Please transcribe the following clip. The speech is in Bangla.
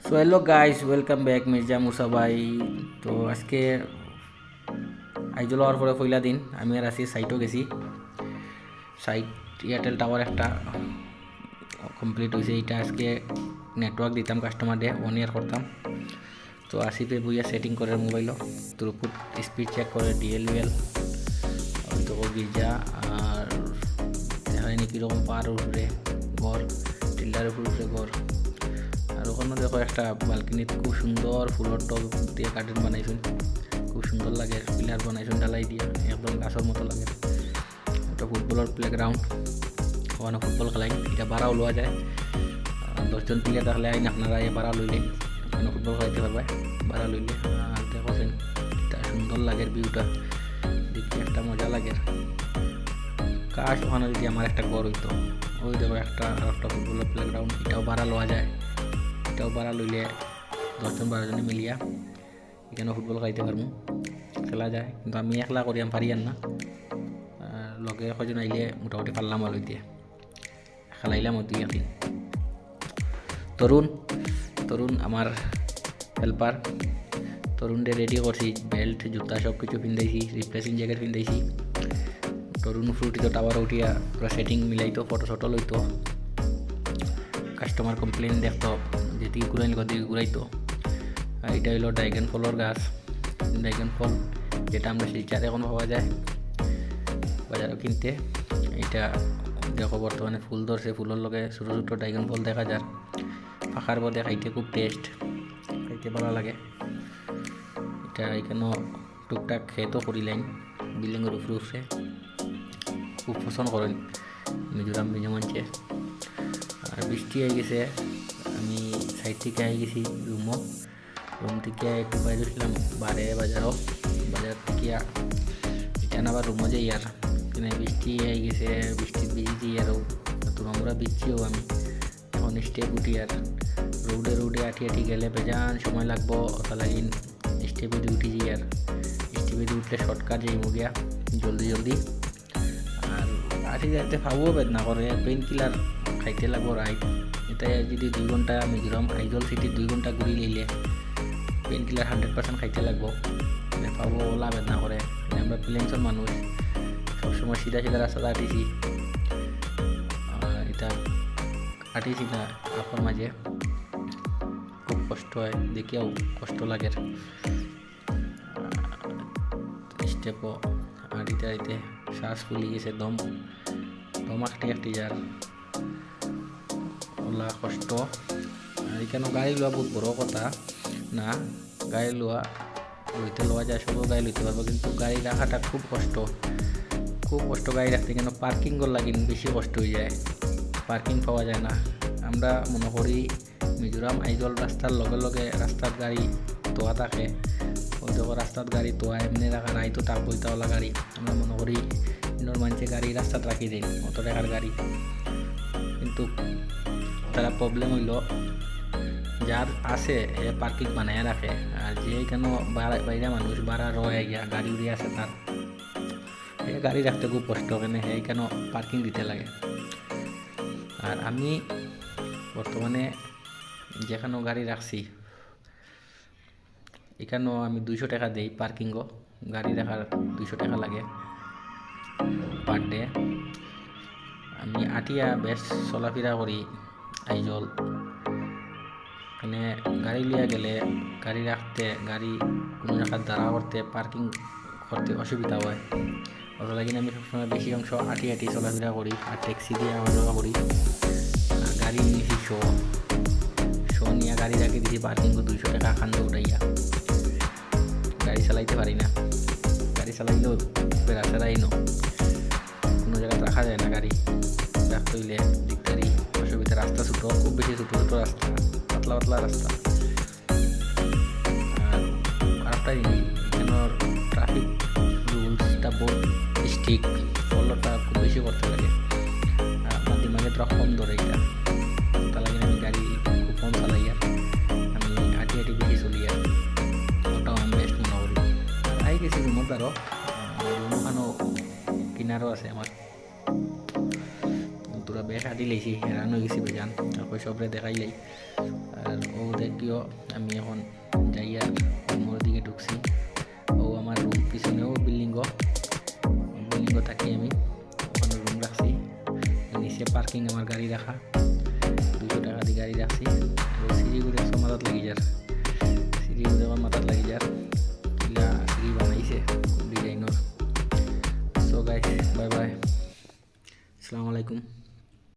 So hello guys, welcome back Mirza Musa ভাই। তো আজকে আইজল হওয়ার পরে পয়লা দিন আমি আর আসি সাইটও গেছি। সাইট এয়ারটেল টাওয়ার একটা কমপ্লিট হয়েছে। এইটা আজকে নেটওয়ার্ক দিতাম কাস্টমারদের 1 ইয়ার করতাম। তো আসিফে বইয়া সেটিং করে মোবাইলও থ্রুপুট স্পিড চেক করে ডিএলউএল তো গির্জা আর দেখা যায়নি কীরকম পার উপরে ঘর টিল্লার উপরে ঘর। আর ওখানে দেখো একটা বালকনিতে খুব সুন্দর ফুলের টব দিয়ে গার্ডেন বানাইছেন, খুব সুন্দর লাগে। পিলার বানাইছেন ঢালাই দিয়ে, একদম গাছের মতো লাগে। একটা ফুটবলের প্লেগ্রাউন্ড, ওখানে ফুটবল খেলাই। এটা ভাড়াও লওয়া যায়, 10 জন প্লেয়ার থাকলে আইন আপনারা এই ভাড়া লইলে ওখানে ফুটবল খেলাইতে পারবে ভাড়া লইলে। আর দেখছেন এটা সুন্দর লাগে, ভিউটা দেখতে একটা মজা লাগে। কাশ ওখানে যদি আমার একটা ঘর হইতো। ওই দেখো একটা আর একটা ফুটবলের প্লেগ্রাউন্ড, এটাও ভাড়া লওয়া যায়। এটাও ভাড়া লইলে 10 জন 12 জনে মিলিয়া এখানে ফুটবল খাইতে পারবো, খেলা যায়। কিন্তু আমি একলা করি আমি পারি আর না, লগে কজন আইলে মোটামুটি পারলাম আর দিয়ে খেলাইলাম ওই 2 একদিন। তরুণ তরুণ আমার হেল্পার, তরুণকে রেডি করছি, বেল্ট জুতা সব কিছু পিন্ধাইছি, রিপ্লেসিং জ্যাকেট পিন্ধাইছি। তরুণ ফ্রুটি তো টাওয়ার উঠিয়া পুরো সেটিং মিলাইতো, ফটো শটো লইতো, কাস্টমার কমপ্লেন দেখতো যেদিকে ঘুরাইল ওদিকে ঘুরাইতো। আর এটা হলো ড্রাগন ফলের গাছ, ড্রাগন ফল যেটা আমরা শিলচারে এখন পাওয়া যায় বাজারও কিনতে। এটা দেখো বর্তমানে ফুল ধরছে, ফুলের লগে ছোটো ছোটো ড্রাগন ফল দেখা যায়। পাখার মধ্যে খাইতে খুব টেস্ট, খাইতে ভালো লাগে। এটা এখানেও টুকটাক খেতেও করিলেন বিল্ডিংয়ের উপরে উঠছে, খুব পছন্দ করেন মিজোরাম মিজোমাঞ্চে। আর বৃষ্টি হয়ে গেছে, আমি সাইড থেকে আই গেছি রুম থেকে একটু বাইরে ছিলাম বাজার থেকে এটা আবার রুমও যাই। আর এখানে বৃষ্টি হয়ে গেছে, বৃষ্টির ভিজেছি আরও, তো আমরা ভিজছিও। আমি এখন স্টেপ উঠি আর রোডে আটি গেলে বেজান সময় লাগবো, ওটা লাগিন স্টেপে উঠি। আর স্টেপে উঠলে শর্টকাট যাই মুগিয়া জলদি। আর আটি যাইতে খাবো বেদনা করে, পেইন কিলার খাইতে লাগবো রাইট। এটা যদি 2 ঘন্টা মিজোরাম আইজল সিটি 2 ঘন্টা ঘুরি লইলে পেইন কিলার 100% খাইতে লাগবো, পাবো ওলা বেদনা করে। আমরা প্লেন্সের মানুষ, সবসময় সিধা রাস্তাটা আটিছি, এটা আটিছি না আপনার মাঝে খুব কষ্ট হয়, দেখিয়াও কষ্ট লাগে। স্টেপও আটিতে শ্বাস ফুলি গেছে, দম একটি যার ওলা কষ্ট। আর এখানে গাড়ি লওয়া বহুত বড় কথা না, গাড়ি লওয়া যায়, সব গাড়ি লইতে পারবো, কিন্তু গাড়ি রাখাটা খুব কষ্ট। গাড়ি রাখতে কেন পার্কিং লাগিন বেশি কষ্ট হয়ে যায়, পার্কিং পাওয়া যায় না। আমরা মনে করি মিজোরাম আইজল রাস্তার লগে রাস্তার গাড়ি তোয়া থাকে, ওই দেখো রাস্তার গাড়ি তোয়া এমনি রাখা নাই, তো তার বইতাওয়ালা গাড়ি আমরা মনে করি ইন্ডোর মানুষে গাড়ি রাস্তাত রাখি দিন অত টাকার গাড়ি। কিন্তু তারা প্রবলেম হইল যার আছে এ পার্কিং বানায় রাখে, আর যে কেন বাইরে মানুষ ভাড়া রয়ে গিয়া গাড়ি উড়িয়ে আছে তার গাড়ি রাখতে খুব কষ্ট, কেনে সেই কেন পার্কিং দিতে লাগে। আর আমি বর্তমানে যেখানেও গাড়ি রাখছি এখানেও আমি 200 টাকা দিই পার্কিংও, গাড়ি রাখার 200 টাকা লাগে পার ডে। আমি আটিয়া বেশ চলাফেরা করি আইজল, এখানে গাড়ি লিয়া গেলে গাড়ি রাখতে, গাড়ি কোনো জায়গায় দাঁড়া করতে, পার্কিং করতে অসুবিধা হয়। ওটা লাগে আমি সবসময় বেশি অংশ আটি চলাফেরা করি, আর ট্যাক্সি দিয়ে আওয়া যাওয়া করি। আর গাড়ি নিয়েছি শো নিয়ে গাড়ি রাখি দিয়েছি পার্কিং 200 টাকা খান্দ উঠাইয়া। গাড়ি চালাইতে পারি না, গাড়ি চালাইলেও রাস্তাটাই কোনো জায়গায় রাখা যায় না, গাড়ি রাখতে হইলে দিকদারি অসুবিধা। রাস্তা ছোটো, খুব বেশি ছোটো রাস্তা, পাতলা রাস্তা। আর আরেকটা জিনিস, এখানের ট্রাফিক রুলসটা বহুত স্ট্রিক্ট, ফলোটা খুব বেশি করতে লাগে। আমার দিমাগে তোরা কম ধরে এটা, তা লাগে আমি গাড়ি খুব কম চালাই। আর আমি আটি বেশি চলি, আর ওটাও আমি বেস্ট মনে করি। আই গেছি রুমত আরও, রুমখানো কিনারও আছে আমার, তোরা বেশ আটি লাইছি, হেরান হয়ে গেছি বেজান, তারপর সবরে দেখাইলাই। আর ও দেখ কি প্রিয় আমি এখন যাইয়া রুমের দিকে ঢুকছি। ও আমার রুম পিছনেও বিল্ডিং থাকি আমি, ওখানে রুম রাখছি। নিচে পার্কিং আমার গাড়ি রাখা, 200 টাকা দিয়ে গাড়ি রাখছি। তো সিঁড়ি করে মাথাত লাগি যার, সিঁড়ি করে আমার মাথাত লাগি যার সিঁড়ি বানাইছে ডিজাইনের। সো গাইস, বাই বাই, আসসালামু আলাইকুম।